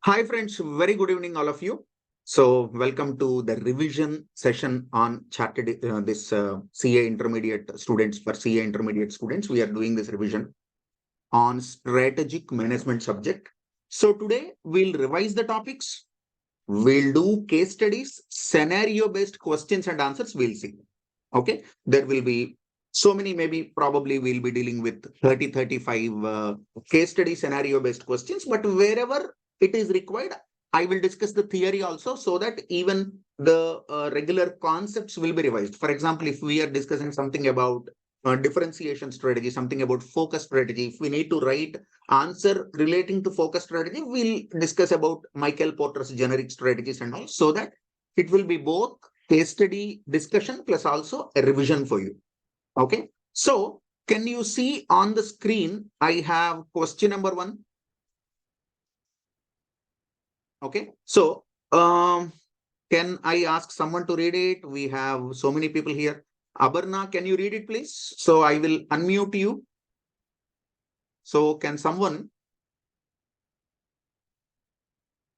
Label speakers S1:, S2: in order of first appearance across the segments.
S1: Hi friends, very good evening all of you. So welcome to the revision session on chartered CA intermediate students. For CA intermediate students, we are doing this revision on strategic management subject. So today we'll revise the topics. We'll do case studies, scenario based questions and answers. We'll see. Okay, there will be so many, maybe probably we'll be dealing with 35 case study scenario based questions, but wherever it is required, I will discuss the theory also, so that even the regular concepts will be revised. For example, if we are discussing something about differentiation strategy, something about focus strategy, if we need to write answer relating to focus strategy, we'll discuss about Michael Porter's generic strategies and all, so that it will be both case study discussion plus also a revision for you. Okay. So can you see on the screen, I have question number 1. Okay. So can I ask someone to read it? We have so many people here. Abarna, can you read it, please? So I will unmute you. So can someone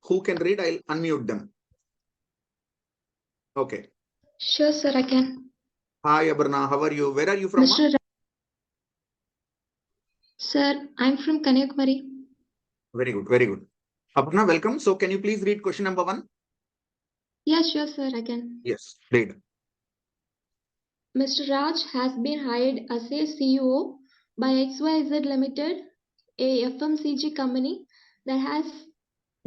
S1: who can read, I'll unmute them. Okay.
S2: Sure, sir, I can.
S1: Hi, Abarna. How are you? Where are you from?
S2: Sir, I'm from Kanyakumari.
S1: Very good. Very good. Abarna, welcome. So can you please read question number 1?
S2: Yeah, sure, sir, I can.
S1: Yes, read.
S2: Mr. Raj has been hired as a CEO by XYZ Limited, a FMCG company that has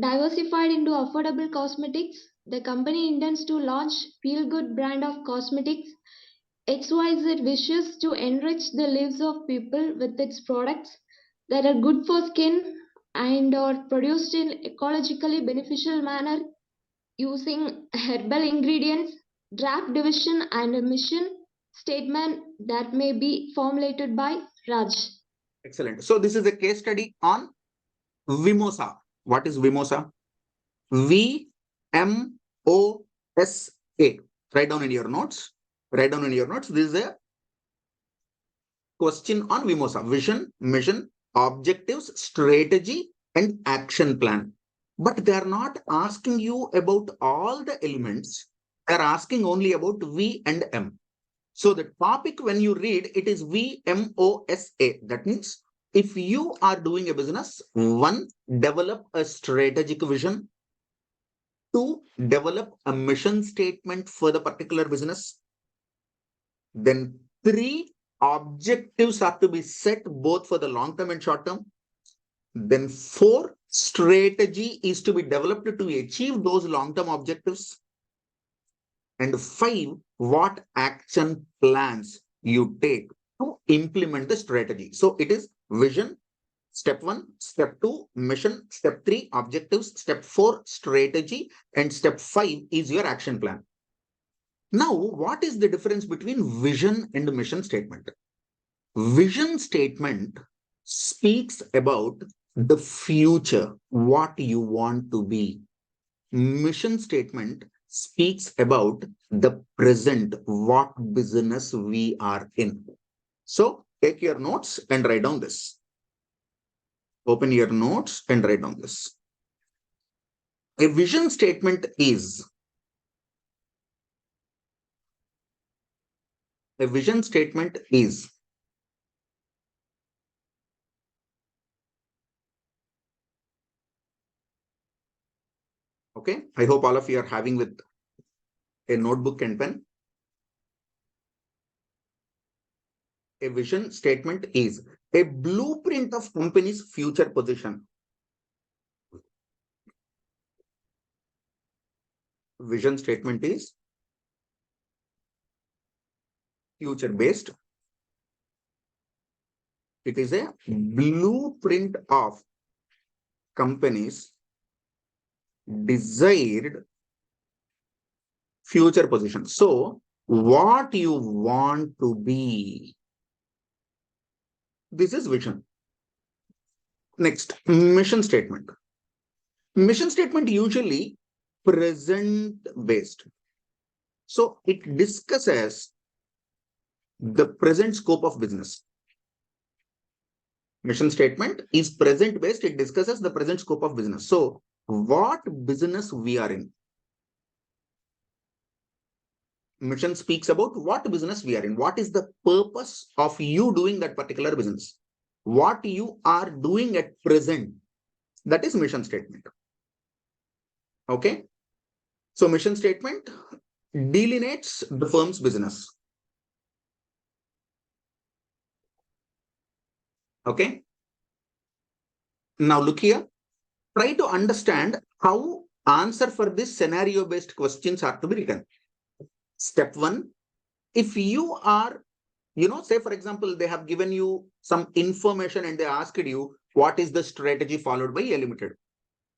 S2: diversified into affordable cosmetics. The company intends to launch Feel Good brand of cosmetics. XYZ wishes to enrich the lives of people with its products that are good for skin and are produced in ecologically beneficial manner using herbal ingredients. Draft division and a mission statement that may be formulated by Raj.
S1: Excellent. So this is a case study on Vimosa. What is Vimosa? VMOSA. Write down in your notes. Write down in your notes. This is a question on Vimosa. Vision, mission, objectives, strategy, and action plan. But they are not asking you about all the elements. They are asking only about V and M. So the topic, when you read, it is VMOSA. That means if you are doing a business, 1, develop a strategic vision. 2, develop a mission statement for the particular business. Then 3, objectives have to be set both for the long term and short term. Then 4, strategy is to be developed to achieve those long term objectives. And 5, what action plans you take to implement the strategy. So it is vision, step 1, step 2, mission, step 3, objectives, step 4, strategy, and step 5 is your action plan. Now, what is the difference between vision and mission statement? Vision statement speaks about the future, what you want to be. Mission statement speaks about the present, what business we are in. So take your notes and write down this. Open your notes and write down this. A vision statement is okay. I hope all of you are having with a notebook and pen. A vision statement is a blueprint of company's future position. Vision statement is future based. It is a blueprint of company's desired future position. So what you want to be, this is vision. Next, mission statement. Mission statement usually present based. So it discusses the present scope of business. Mission statement is present based. It discusses the present scope of business. So what business we are in. Mission speaks about what business we are in. What is the purpose of you doing that particular business? What you are doing at present. That is mission statement. Okay. So mission statement delineates the firm's business. Okay. Now look here. Try to understand how answer for this scenario based questions are to be written. Step one, if you are, say for example, they have given you some information and they asked you what is the strategy followed by A Limited.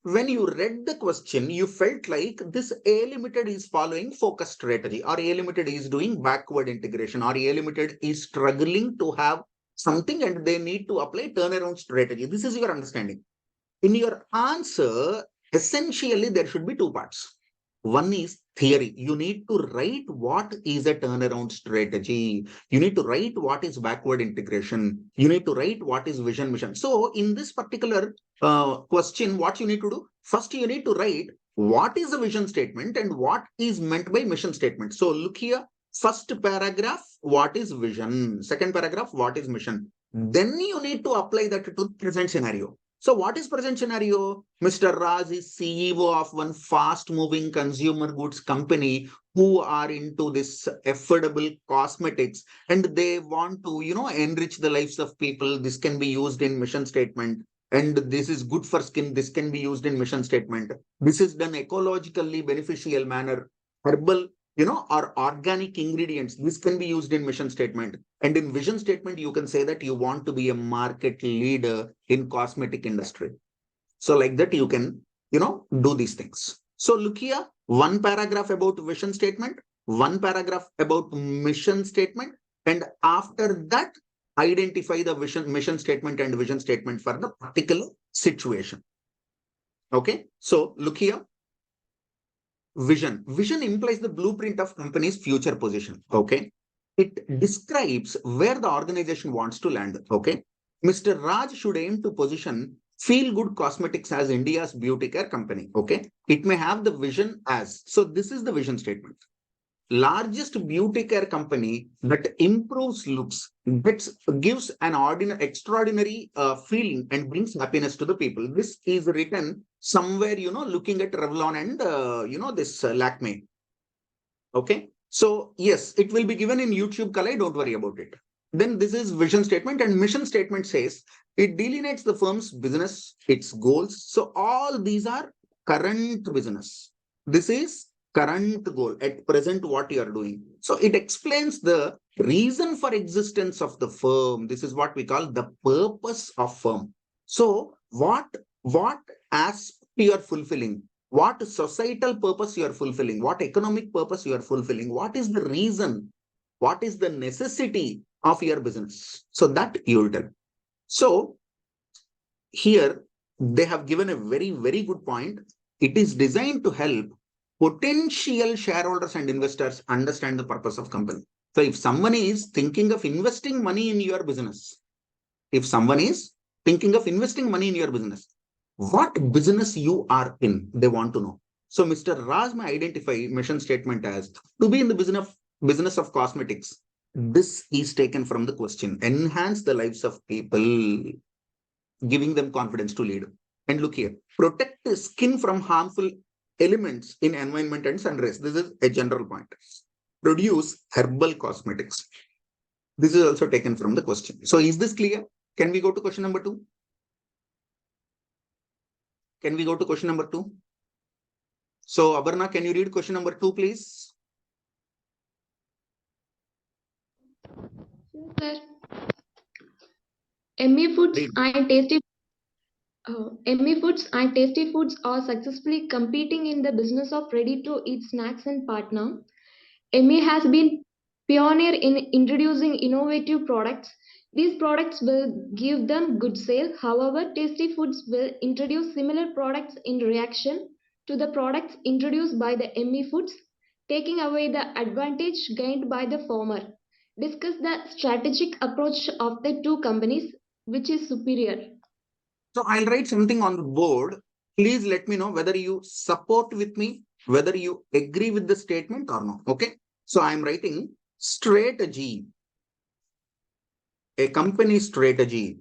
S1: When you read the question, you felt like this A Limited is following focus strategy, or A Limited is doing backward integration, or A Limited is struggling to have something and they need to apply turnaround strategy. This is your understanding. In your answer, essentially, there should be two parts. One is theory. You need to write what is a turnaround strategy. You need to write what is backward integration. You need to write what is vision mission. So in this particular question, what you need to do? First, you need to write what is a vision statement and what is meant by mission statement. So look here. First paragraph, what is vision? Second paragraph, what is mission? Then you need to apply that to the present scenario. So what is present scenario? Mr. Raj is CEO of one fast-moving consumer goods company who are into this affordable cosmetics and they want to, enrich the lives of people. This can be used in mission statement. And this is good for skin. This can be used in mission statement. This is done ecologically beneficial manner. Herbal, or organic ingredients. This can be used in mission statement. And in vision statement, you can say that you want to be a market leader in cosmetic industry. So like that, you can, do these things. So look here, one paragraph about vision statement, one paragraph about mission statement. And after that, identify the mission statement and vision statement for the particular situation. Okay. So look here. Vision. Vision implies the blueprint of company's future position. Okay. It describes where the organization wants to land. Okay. Mr. Raj should aim to position Feel Good Cosmetics as India's beauty care company. Okay. It may have the vision as. So this is the vision statement. Largest beauty care company that improves looks, gives an extraordinary feeling and brings happiness to the people. This is written somewhere, looking at Revlon and, this Lakme. Okay. So yes, it will be given in YouTube Kalai. Don't worry about it. Then this is vision statement, and mission statement says it delineates the firm's business, its goals. So all these are current business. This is current goal at present what you are doing. So it explains the reason for existence of the firm. This is what we call the purpose of firm. So what aspect you are fulfilling, what societal purpose you are fulfilling, what economic purpose you are fulfilling, what is the reason, what is the necessity of your business. So that you will tell. So here they have given a very, very good point. It is designed to help potential shareholders and investors understand the purpose of company. So if someone is thinking of investing money in your business, what business you are in, they want to know. So Mr. Raj may identify mission statement as to be in the business of cosmetics. This is taken from the question, enhance the lives of people, giving them confidence to lead. And look here, protect the skin from harmful elements in environment and sunrise. This is a general point. Produce herbal cosmetics. This is also taken from the question. So is this clear? Can we go to question number 2? Can we go to question number 2? So Abarna, can you read question number 2, please?
S2: Sir, ME Foods and Tasty ME Foods and Tasty Foods are successfully competing in the business of ready-to-eat snacks and partner. ME has been pioneer in introducing innovative products. These products will give them good sale. However, Tasty Foods will introduce similar products in reaction to the products introduced by the ME Foods, taking away the advantage gained by the former. Discuss the strategic approach of the two companies, which is superior.
S1: So I'll write something on the board. Please let me know whether you support with me, whether you agree with the statement or not. Okay. So I'm writing strategy. A company strategy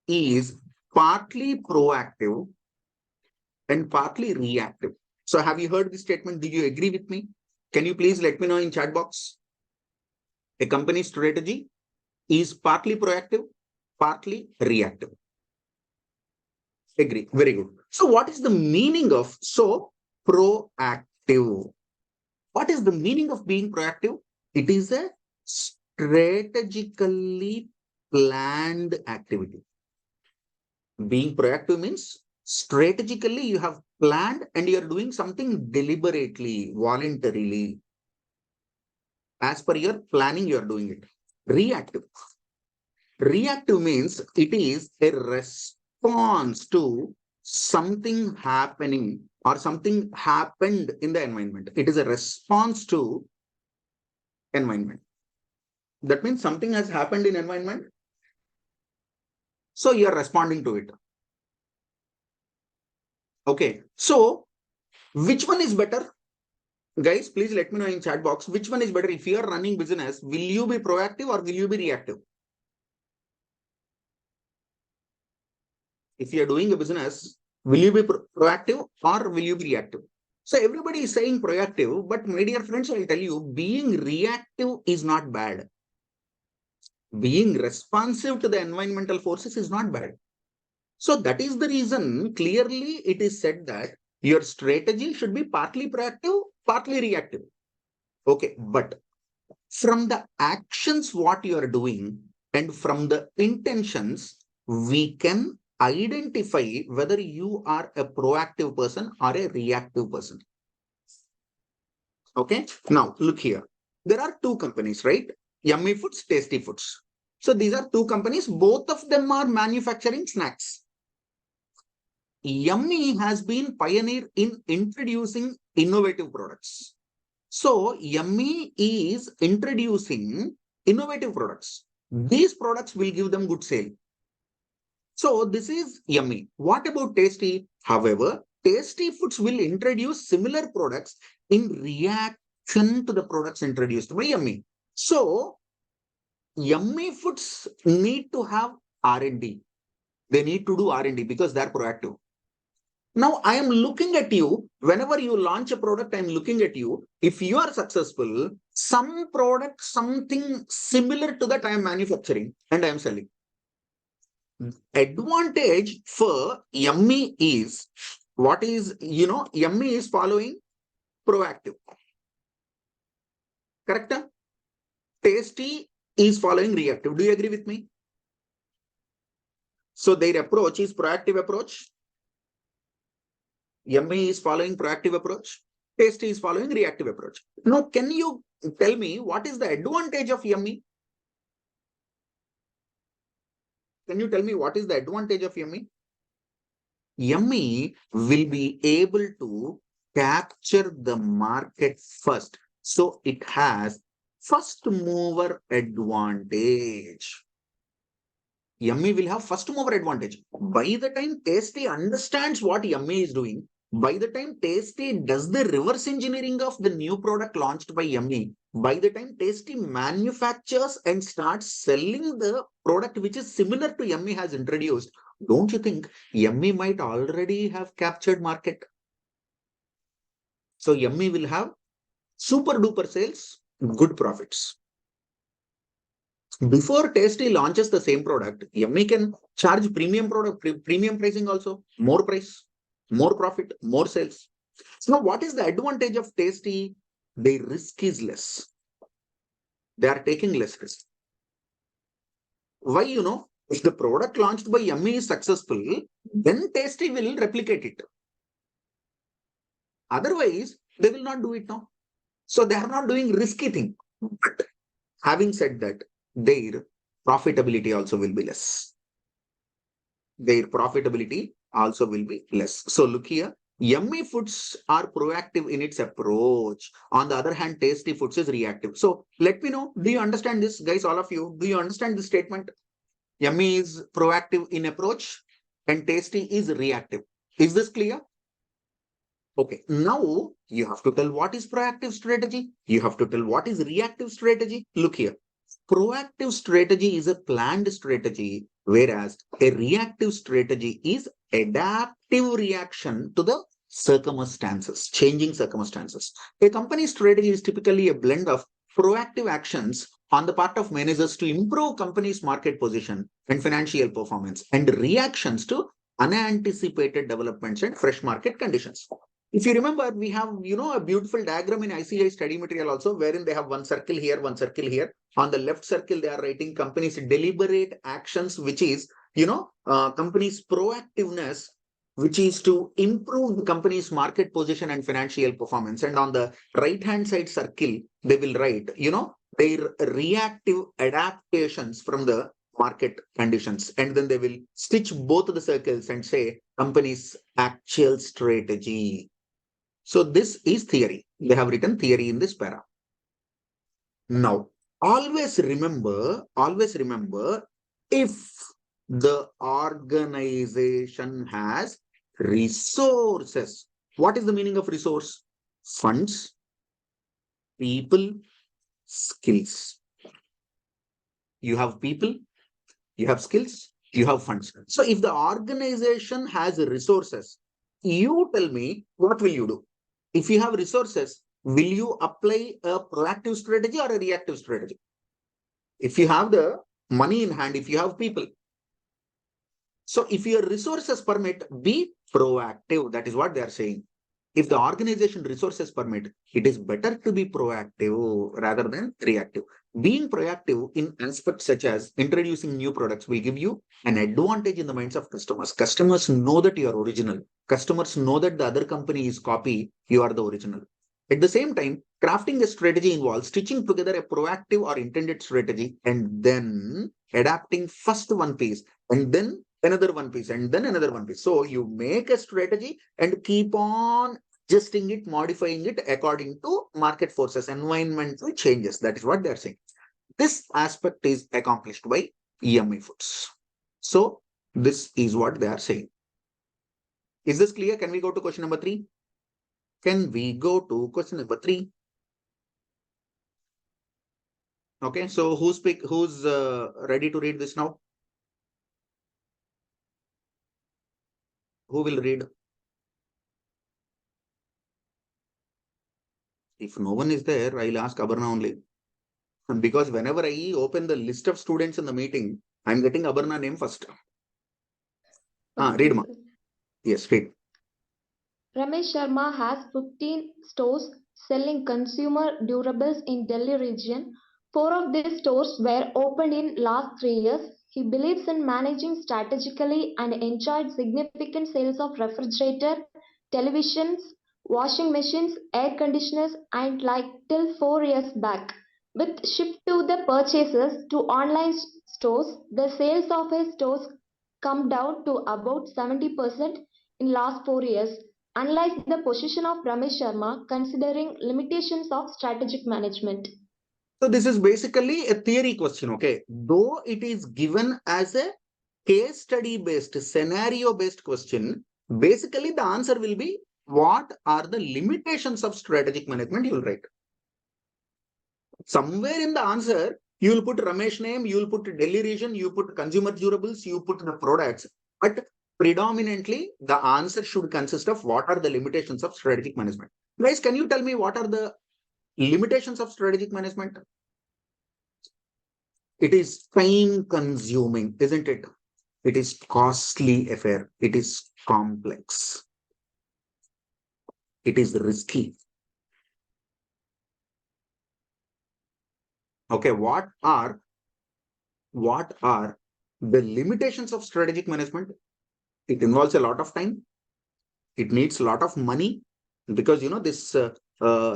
S1: is partly proactive and partly reactive. So have you heard this statement? Did you agree with me? Can you please let me know in chat box? A company strategy is partly proactive, partly reactive. Agree. Very good. So what is the meaning of proactive? What is the meaning of being proactive? It is a strategically planned activity. Being proactive means strategically you have planned and you're doing something deliberately, voluntarily. As per your planning, you're doing it. Reactive. Reactive means it is a response to something happening or something happened in the environment. It is a response to environment. That means something has happened in environment. So you're responding to it. Okay. So which one is better? Guys, please let me know in chat box. Which one is better? If you are running business, will you be proactive or will you be reactive? If you are doing a business, will you be proactive or will you be reactive? So everybody is saying proactive, but my dear friends, I'll tell you, being reactive is not bad. Being responsive to the environmental forces is not bad. So that is the reason clearly it is said that your strategy should be partly proactive, partly reactive. Okay, but from the actions what you are doing and from the intentions, we can identify whether you are a proactive person or a reactive person. Okay, now look here. There are two companies, right? Yummy Foods, Tasty Foods. So these are two companies. Both of them are manufacturing snacks. Yummy has been pioneer in introducing innovative products. So Yummy is introducing innovative products. These products will give them good sale. So this is Yummy. What about Tasty? However, Tasty Foods will introduce similar products in reaction to the products introduced by Yummy. So Yummy Foods need to have R&D. They need to do R&D because they're proactive. Now I am looking at you. Whenever you launch a product, I'm looking at you. If you are successful, some product, something similar to that I am manufacturing and I am selling. Advantage for Yummy is what is, Yummy is following proactive. Correct? Tasty is following reactive. Do you agree with me? So their approach is proactive approach. Yummy is following proactive approach. Tasty is following reactive approach. Now, can you tell me what is the advantage of Yummy? Can you tell me what is the advantage of Yummy? Yummy will be able to capture the market first. So it has first mover advantage. Yummy will have first mover advantage. By the time Tasty understands what Yummy is doing, by the time Tasty does the reverse engineering of the new product launched by Yummy, by the time Tasty manufactures and starts selling the product which is similar to Yummy has introduced, don't you think Yummy might already have captured market? So Yummy will have super duper sales, good profits. Before Tasty launches the same product, Yummy can charge premium pricing also, more price, more profit, more sales. So now what is the advantage of Tasty? Their risk is less. They are taking less risk. Why, if the product launched by Yummy is successful, then Tasty will replicate it. Otherwise, they will not do it now. So they are not doing risky thing. But having said that, their profitability also will be less. Their profitability also will be less. So look here, Yummy Foods are proactive in its approach. On the other hand, Tasty Foods is reactive. So let me know, do you understand this, guys, all of you? Do you understand this statement? Yummy is proactive in approach and tasty is reactive. Is this clear? Okay, now you have to tell what is proactive strategy. You have to tell what is reactive strategy. Look here. Proactive strategy is a planned strategy, whereas a reactive strategy is adaptive reaction to the circumstances, changing circumstances. A company strategy is typically a blend of proactive actions on the part of managers to improve company's market position and financial performance, and reactions to unanticipated developments and fresh market conditions. If you remember, we have, a beautiful diagram in ICI study material also, wherein they have one circle here, one circle here. On the left circle, they are writing companies' deliberate actions, which is, companies' proactiveness, which is to improve the company's market position and financial performance. And on the right-hand side circle, they will write, their reactive adaptations from the market conditions. And then they will stitch both of the circles and say company's actual strategy. So this is theory. They have written theory in this para. Now, always remember, if the organization has resources. What is the meaning of resource? Funds, people, skills. You have people, you have skills, you have funds. So if the organization has resources, you tell me, what will you do? If you have resources, will you apply a proactive strategy or a reactive strategy? If you have the money in hand, if you have people. So if your resources permit, be proactive. That is what they are saying. If the organization resources permit, it is better to be proactive rather than reactive. Being proactive in aspects such as introducing new products will give you an advantage in the minds of customers. Customers know that you are original. Customers know that the other company is copy, you are the original. At the same time, crafting a strategy involves stitching together a proactive or intended strategy and then adapting first one piece and then another one piece and then another one piece. So you make a strategy and keep on adjusting it, modifying it according to market forces, environmental changes. That is what they are saying. This aspect is accomplished by EMI Foods. So this is what they are saying. Is this clear? Can we go to question number 3? Can we go to question number 3? Okay, so who's ready to read this now? Who will read? If no one is there, I'll ask Abarna only. Because whenever I open the list of students in the meeting, I'm getting Abarna name first. Read ma. Yes, read.
S2: Ramesh Sharma has 15 stores selling consumer durables in Delhi region. 4 of these stores were opened in last 3 years. He believes in managing strategically and enjoyed significant sales of refrigerator, televisions, washing machines, air conditioners and like till 4 years back. With shift to the purchases to online stores, the sales of his stores come down to about 70% in last 4 years. Unlike the position of Ramesh Sharma, considering limitations of strategic management.
S1: So this is basically a theory question, okay? Though it is given as a case study based, scenario based question, basically the answer will be what are the limitations of strategic management, you will write. Somewhere in the answer, you will put Ramesh name, you will put Delhi region, you put consumer durables, you put the products. But predominantly, the answer should consist of what are the limitations of strategic management. Guys, can you tell me what are the limitations of strategic management? It is time consuming, isn't it? It is costly affair. It is complex. It is risky. Okay, what are the limitations of strategic management? It involves a lot of time. It needs a lot of money because this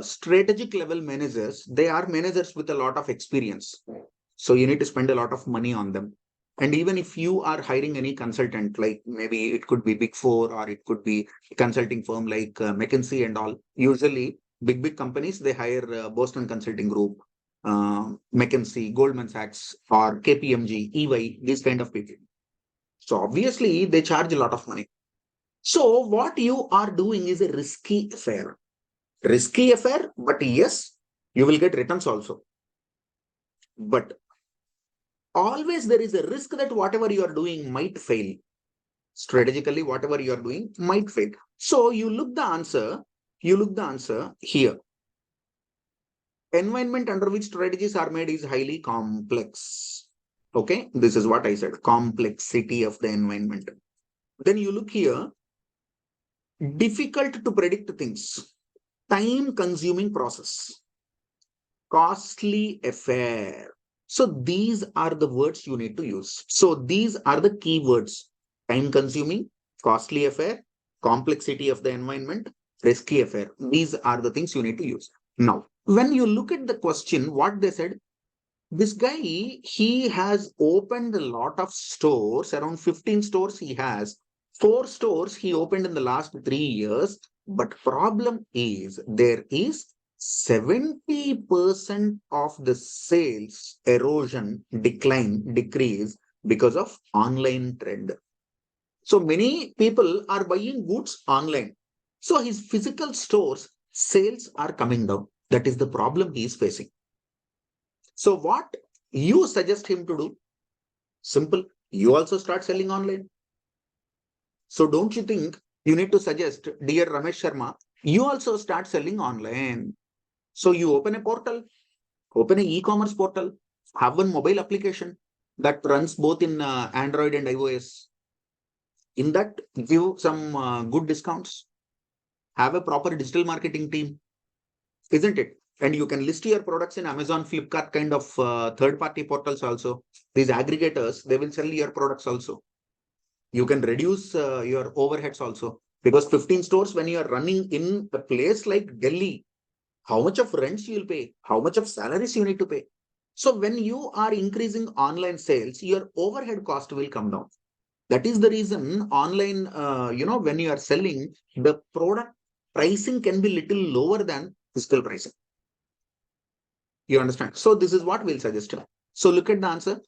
S1: strategic level managers, they are managers with a lot of experience. So you need to spend a lot of money on them. And even if you are hiring any consultant, like maybe it could be Big Four or it could be a consulting firm like McKinsey and all. Usually, big companies, they hire Boston Consulting Group, McKinsey, Goldman Sachs, or KPMG, EY, these kind of people. So obviously they charge a lot of money. So what you are doing is a risky affair. Risky affair, but yes, you will get returns also. But always there is a risk that whatever you are doing might fail. Strategically, whatever you are doing might fail. So you look the answer here. Environment under which strategies are made is highly complex. Okay, this is what I said, complexity of the environment. Then you look here, difficult to predict things, time consuming process, costly affair. So these are the words you need to use. So these are the key words: time consuming, costly affair, complexity of the environment, risky affair. These are the things you need to use. Now, when you look at the question, what they said, this guy, he has opened a lot of stores, around 15 stores he has. 4 stores he opened in the last 3 years. But problem is there is 70% of the sales erosion, decline, decrease because of online trend. So many people are buying goods online. So his physical stores sales are coming down. That is the problem he is facing. So what you suggest him to do? Simple. You also start selling online. So don't you think you need to suggest, dear Ramesh Sharma, you also start selling online. So you open a portal, open an e-commerce portal, have one mobile application that runs both in Android and iOS. In that, give some good discounts. Have a proper digital marketing team, isn't it? And you can list your products in Amazon, Flipkart kind of third-party portals also. These aggregators, they will sell your products also. You can reduce your overheads also. Because 15 stores, when you are running in a place like Delhi, how much of rents you will pay? How much of salaries you need to pay? So when you are increasing online sales, your overhead cost will come down. That is the reason online, when you are selling, the product pricing can be little lower than physical pricing. You understand? So this is what we'll suggest you. So look at the answer.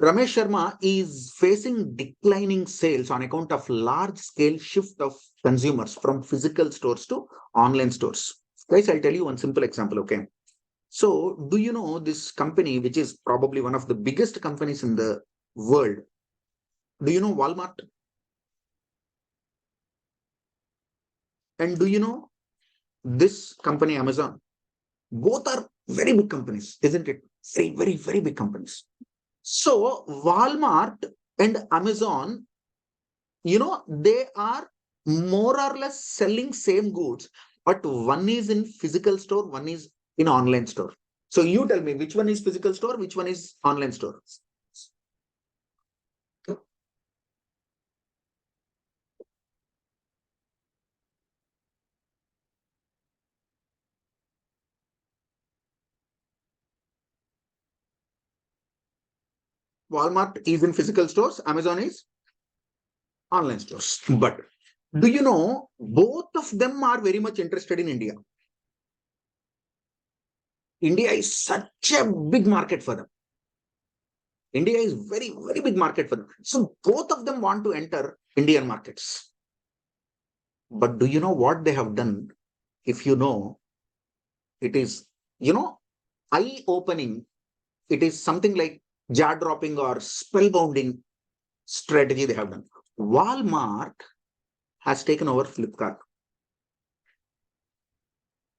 S1: Ramesh Sharma is facing declining sales on account of large scale shift of consumers from physical stores to online stores. Guys, I'll tell you one simple example, okay? So do you know this company, which is probably one of the biggest companies in the world? Do you know Walmart? And do you know this company, Amazon? Both are very big companies, isn't it? Very, very, very big companies. So Walmart and Amazon, they are more or less selling same goods, but one is in physical store, one is in online store. So you tell me which one is physical store, which one is online store. Walmart is in physical stores, Amazon is online stores. But do you know both of them are very much interested in India? India is such a big market for them. India is very, very big market for them. So both of them want to enter Indian markets. But do you know what they have done? If you know, it is, eye-opening. It is something like jaw-dropping or spellbounding strategy they have done. Walmart has taken over Flipkart.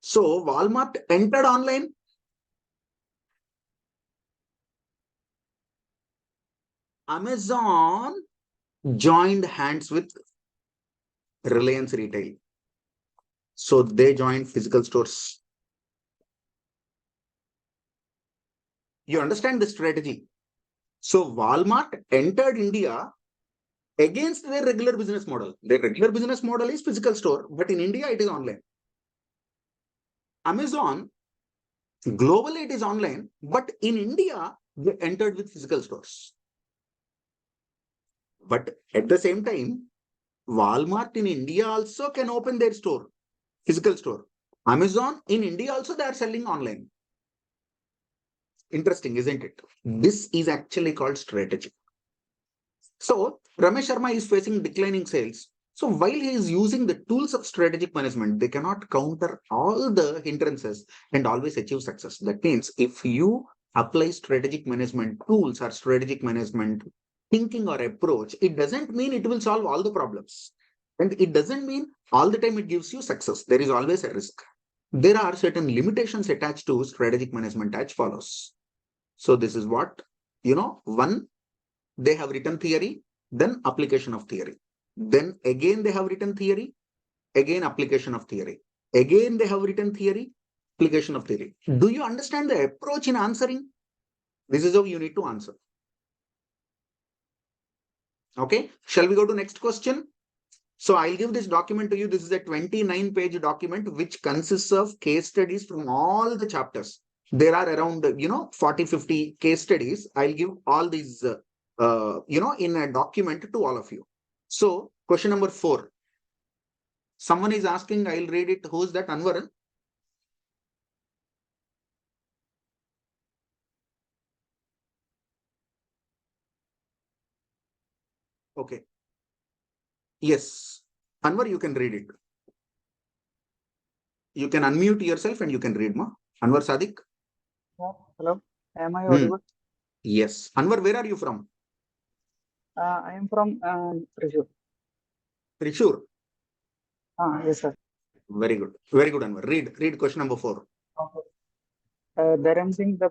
S1: So Walmart entered online. Amazon joined hands with Reliance Retail. So they joined physical stores. You understand the strategy? So Walmart entered India against their regular business model. Their regular business model is physical store, but in India it is online. Amazon, globally it is online, but in India they entered with physical stores. But at the same time, Walmart in India also can open their store, physical store. Amazon in India also they are selling online. Interesting, isn't it? This is actually called strategy. So Ramesh Sharma is facing declining sales. So while he is using the tools of strategic management, they cannot counter all the hindrances and always achieve success. That means if you apply strategic management tools or strategic management thinking or approach, it doesn't mean it will solve all the problems. And it doesn't mean all the time it gives you success. There is always a risk. There are certain limitations attached to strategic management as follows. So this is what, one, they have written theory, then application of theory. Then again they have written theory, again application of theory. Again they have written theory, application of theory. Do you understand the approach in answering? This is how you need to answer. Okay, shall we go to next question? So I'll give this document to you. This is a 29-page document which consists of case studies from all the chapters. There are around, 40, 50 case studies. I'll give all these, in a document to all of you. So question number 4. Someone is asking, I'll read it. Who's that? Anwaran? Okay. Yes. Anwar, you can read it. You can unmute yourself and you can read, ma. Anwar Sadiq?
S3: Hello, am I audible?
S1: Yes. Anwar, where are you from?
S3: I am from Thrissur.
S1: Trishur.
S3: Yes, sir.
S1: Very good. Very good, Anwar. Read question number 4.
S3: Okay. Dharam Singh, the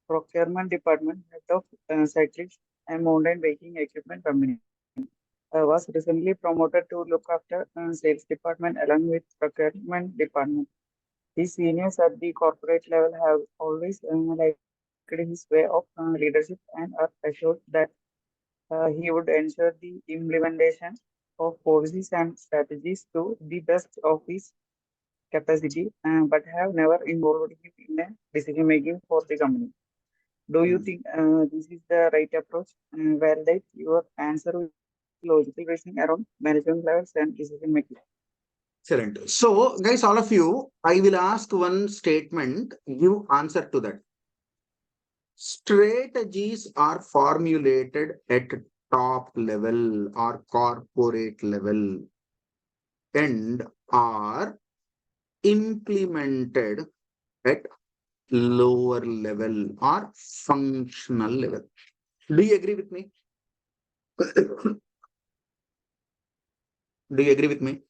S3: procurement department head of cyclists and mountain biking equipment company, was recently promoted to look after sales department along with procurement department. His seniors at the corporate level have always liked his way of leadership and are assured that he would ensure the implementation of policies and strategies to the best of his capacity, but have never involved him in a decision making for the company. Do you think this is the right approach? Validate your answer with logical reasoning around management levels and decision making.
S1: Excellent. So, guys, all of you, I will ask one statement. Give answer to that. Strategies are formulated at top level or corporate level and are implemented at lower level or functional level. Do you agree with me? Do you agree with me?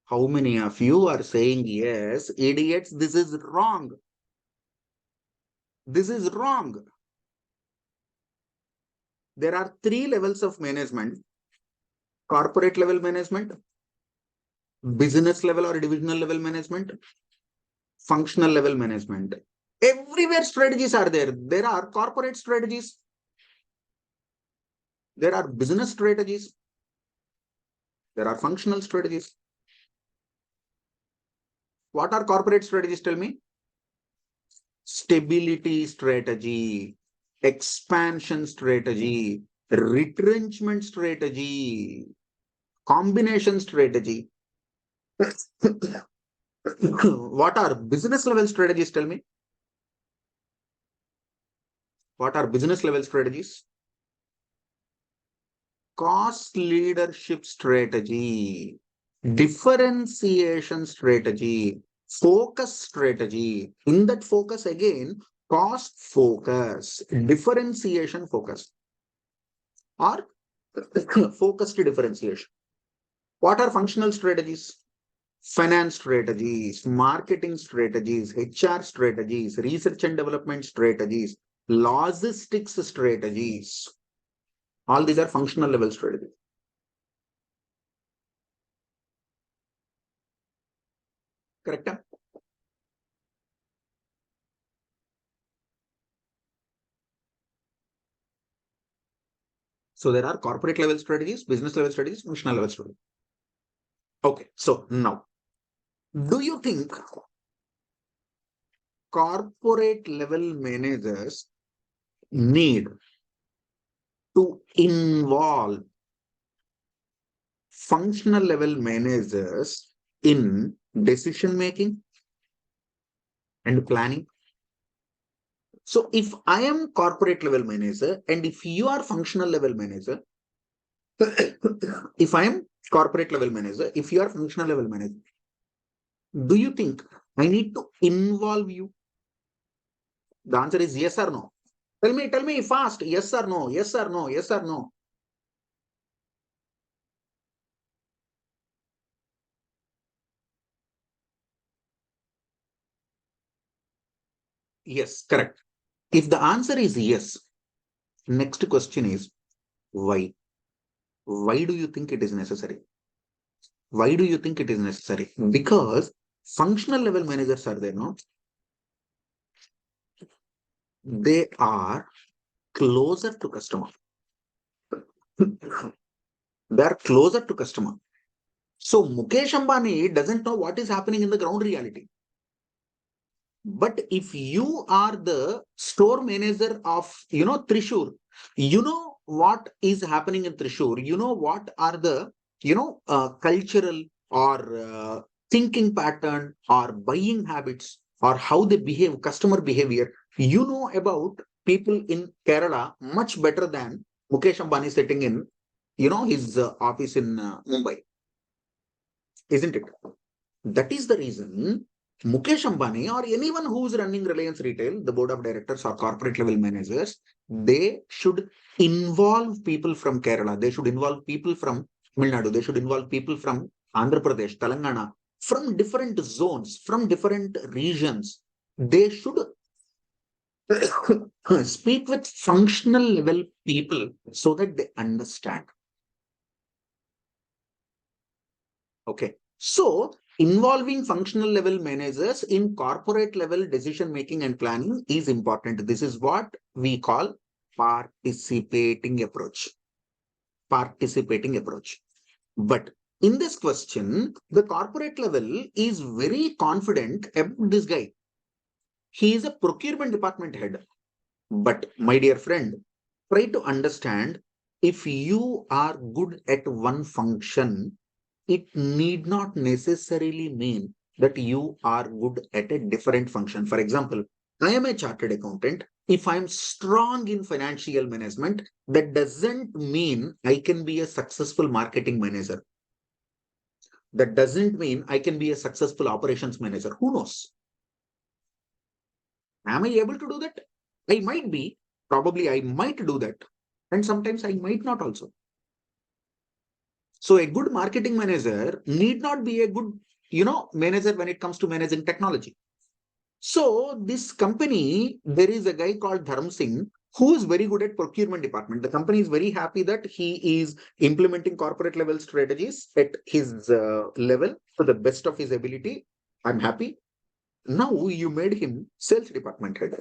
S1: How many of you are saying yes? Idiots, this is wrong. This is wrong. There are 3 levels of management: corporate level management, business level or divisional level management, functional level management. Everywhere strategies are there. There are corporate strategies. There are business strategies. There are functional strategies. What are corporate strategies? Tell me. Stability strategy, expansion strategy, retrenchment strategy, combination strategy. What are business level strategies? Tell me. What are business level strategies? Cost leadership strategy, differentiation strategy, focus strategy. In that focus again, cost focus, differentiation focus, or focused differentiation. What are functional strategies? Finance strategies, marketing strategies, HR strategies, research and development strategies, logistics strategies. All these are functional level strategies. Correct? So there are corporate level strategies, business level strategies, functional level strategies. Okay, so now, do you think corporate level managers need to involve functional level managers in decision making and planning? So if I am corporate level manager and if you are functional level manager, if I am corporate level manager, if you are functional level manager, do you think I need to involve you? The answer is yes or no. Tell me fast. Yes or no? Yes or no? Yes or no? Yes, correct. If the answer is yes, next question is why? Why do you think it is necessary? Why do you think it is necessary? Because functional level managers are there, no? They are closer to customer. They are closer to customer. So Mukesh Ambani doesn't know what is happening in the ground reality. But if you are the store manager of, Trishur, you know what is happening in Trishur. You know what are the, cultural or thinking pattern or buying habits or how they behave, customer behavior. You know about people in Kerala much better than Mukesh Ambani sitting in, his office in Mumbai, isn't it? That is the reason Mukesh Ambani or anyone who is running Reliance Retail, the board of directors or corporate level managers, they should involve people from Kerala. They should involve people from Tamil Nadu. They should involve people from Andhra Pradesh, Telangana, from different zones, from different regions. They should speak with functional level people so that they understand. Okay. So involving functional level managers in corporate level decision making and planning is important. This is what we call participating approach. Participating approach. But in this question, the corporate level is very confident about this guy. He is a procurement department head. But my dear friend, try to understand, if you are good at one function, it need not necessarily mean that you are good at a different function. For example, I am a chartered accountant. If I'm strong in financial management, that doesn't mean I can be a successful marketing manager. That doesn't mean I can be a successful operations manager. Who knows? Am I able to do that? I might be. Probably I might do that. And sometimes I might not also. So a good marketing manager need not be a good, manager when it comes to managing technology. So this company, there is a guy called Dharam Singh who is very good at procurement department. The company is very happy that he is implementing corporate level strategies at his level to the best of his ability. I'm happy. Now you made him sales department head.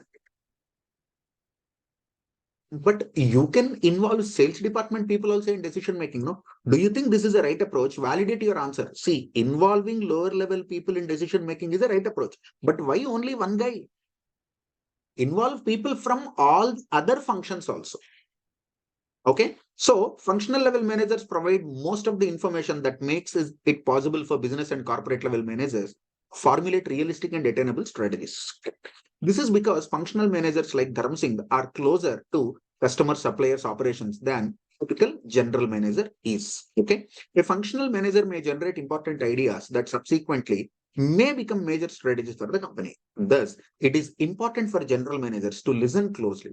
S1: But you can involve sales department people also in decision making, no? Do you think this is the right approach? Validate your answer. See, involving lower level people in decision making is the right approach. But why only one guy? Involve people from all other functions also. Okay. So functional level managers provide most of the information that makes it possible for business and corporate level managers formulate realistic and attainable strategies. This is because functional managers like Dharam Singh are closer to customer suppliers operations than typical general manager is. Okay. A functional manager may generate important ideas that subsequently may become major strategies for the company. Thus, it is important for general managers to listen closely.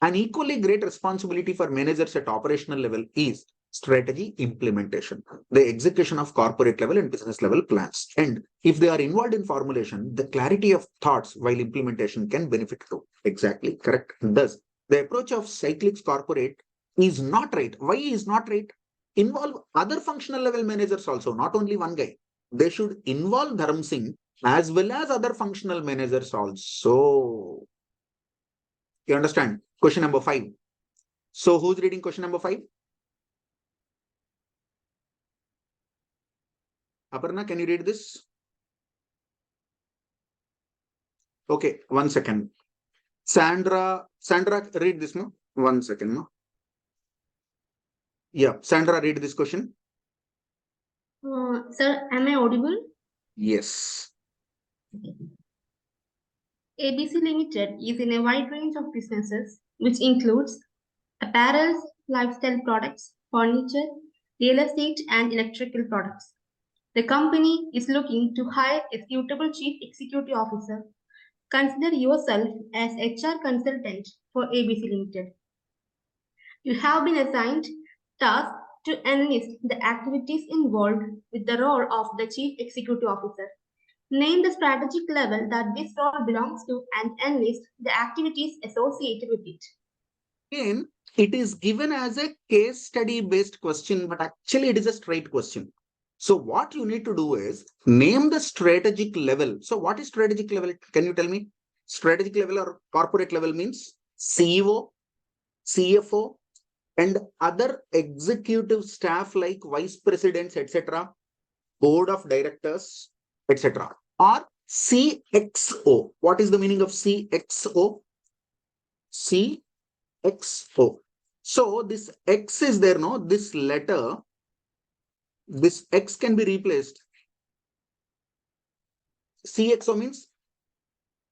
S1: An equally great responsibility for managers at operational level is strategy implementation, the execution of corporate level and business level plans. And if they are involved in formulation, the clarity of thoughts while implementation can benefit too. Exactly, correct. Thus, the approach of cyclics corporate is not right. Why is not right? Involve other functional level managers also, not only one guy. They should involve Dharam Singh as well as other functional managers also. You understand? Question number 5. So who's reading question number 5? Aparna, can you read this? Okay, 1 second. Sandra, read this, no? 1 second, no? Yeah, Sandra, read this question.
S2: Sir, am I audible?
S1: Yes.
S4: ABC Limited is in a wide range of businesses, which includes apparel, lifestyle products, furniture, real estate, and electrical products. The company is looking to hire a suitable Chief Executive Officer. Consider yourself as HR consultant for ABC Limited. You have been assigned tasks to enlist the activities involved with the role of the Chief Executive Officer. Name the strategic level that this role belongs to and enlist the activities associated with it.
S1: Again, it is given as a case study based question, but actually it is a straight question. So what you need to do is name the strategic level. So what is strategic level? Can you tell me? Strategic level or corporate level means CEO, CFO, and other executive staff like vice presidents, etc., board of directors, etc. Or CXO. What is the meaning of CXO? CXO. So this X is there, no? This letter, this X can be replaced. CXO means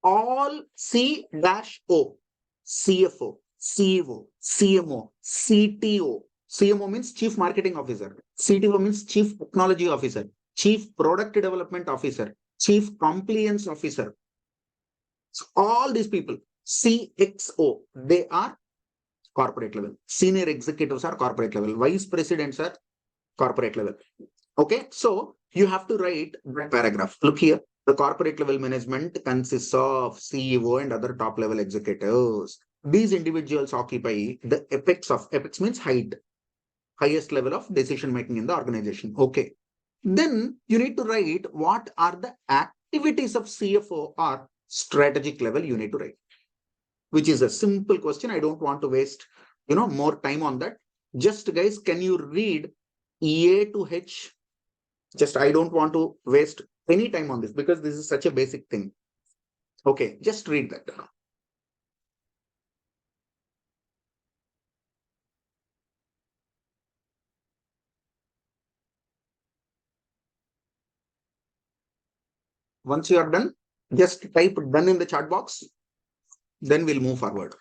S1: all C-O. CFO, CEO, CMO, CTO. CMO means Chief Marketing Officer. CTO means Chief Technology Officer, Chief Product Development Officer, Chief Compliance Officer. So all these people, CXO, they are corporate level. Senior executives are corporate level. Vice presidents are corporate level. Okay, so you have to write that paragraph. Look here. The corporate level management consists of CEO and other top level executives. These individuals occupy the apex means highest level of decision making in the organization. Okay. Then you need to write what are the activities of CFO or strategic level you need to write, which is a simple question. I don't want to waste, more time on that. Just guys, can you read EA to H? Just, I don't want to waste any time on this because this is such a basic thing. Okay, just read that. Once you are done, just type done in the chat box. Then we'll move forward.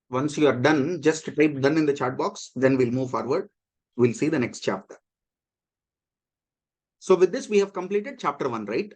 S1: Once you are done, just type done in the chat box. Then we'll move forward. We'll see the next chapter. So with this, we have completed chapter 1, right?